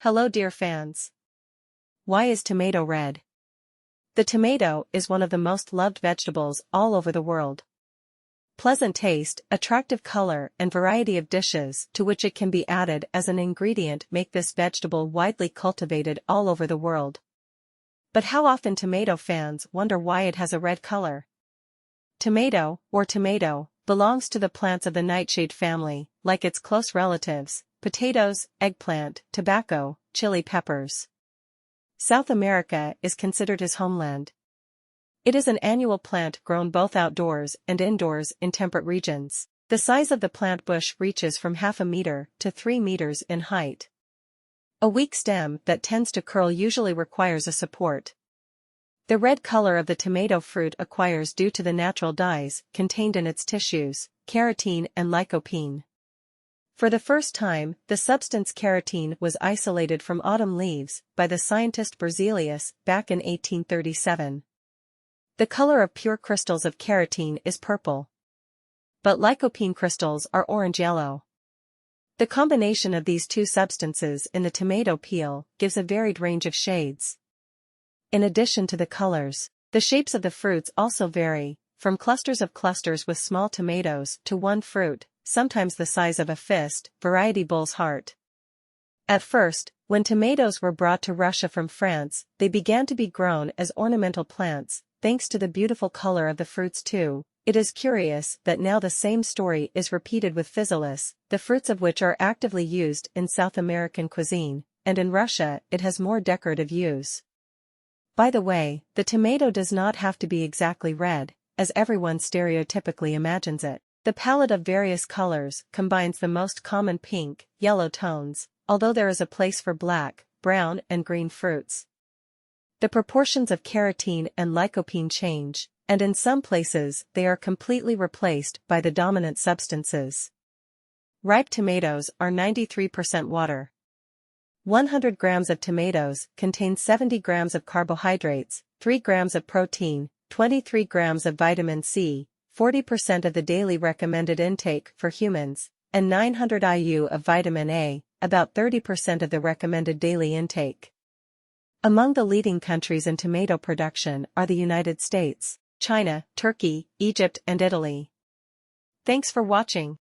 Hello dear fans. Why is tomato red? The tomato is one of the most loved vegetables all over the world. Pleasant taste, attractive color and variety of dishes to which it can be added as an ingredient make this vegetable widely cultivated all over the world. But how often tomato fans wonder why it has a red color? Tomato, or tomato, belongs to the plants of the nightshade family, like its close relatives, potatoes, eggplant, tobacco, chili peppers. South America is considered his homeland. It is an annual plant grown both outdoors and indoors in temperate regions. The size of the plant bush reaches from half a meter to 3 meters in height. A weak stem that tends to curl usually requires a support. The red color of the tomato fruit acquires due to the natural dyes contained in its tissues, carotene and lycopene. For the first time, the substance carotene was isolated from autumn leaves by the scientist Berzelius back in 1837. The color of pure crystals of carotene is purple. But lycopene crystals are orange-yellow. The combination of these two substances in the tomato peel gives a varied range of shades. In addition to the colors, the shapes of the fruits also vary, from clusters with small tomatoes to one fruit, sometimes the size of a fist, variety bull's heart. At first, when tomatoes were brought to Russia from France, they began to be grown as ornamental plants, thanks to the beautiful color of the fruits too. It is curious that now the same story is repeated with physalis, the fruits of which are actively used in South American cuisine, and in Russia it has more decorative use. By the way, the tomato does not have to be exactly red, as everyone stereotypically imagines it. The palette of various colors combines the most common pink, yellow tones, although there is a place for black, brown and green fruits. The proportions of carotene and lycopene change, and in some places they are completely replaced by the dominant substances. Ripe tomatoes are 93% water. 100 grams of tomatoes contain 70 grams of carbohydrates, 3 grams of protein, 23 grams of vitamin C, 40% of the daily recommended intake for humans, and 900 IU of vitamin A, about 30% of the recommended daily intake. Among the leading countries in tomato production are the United States, China, Turkey, Egypt and Italy. Thanks for watching.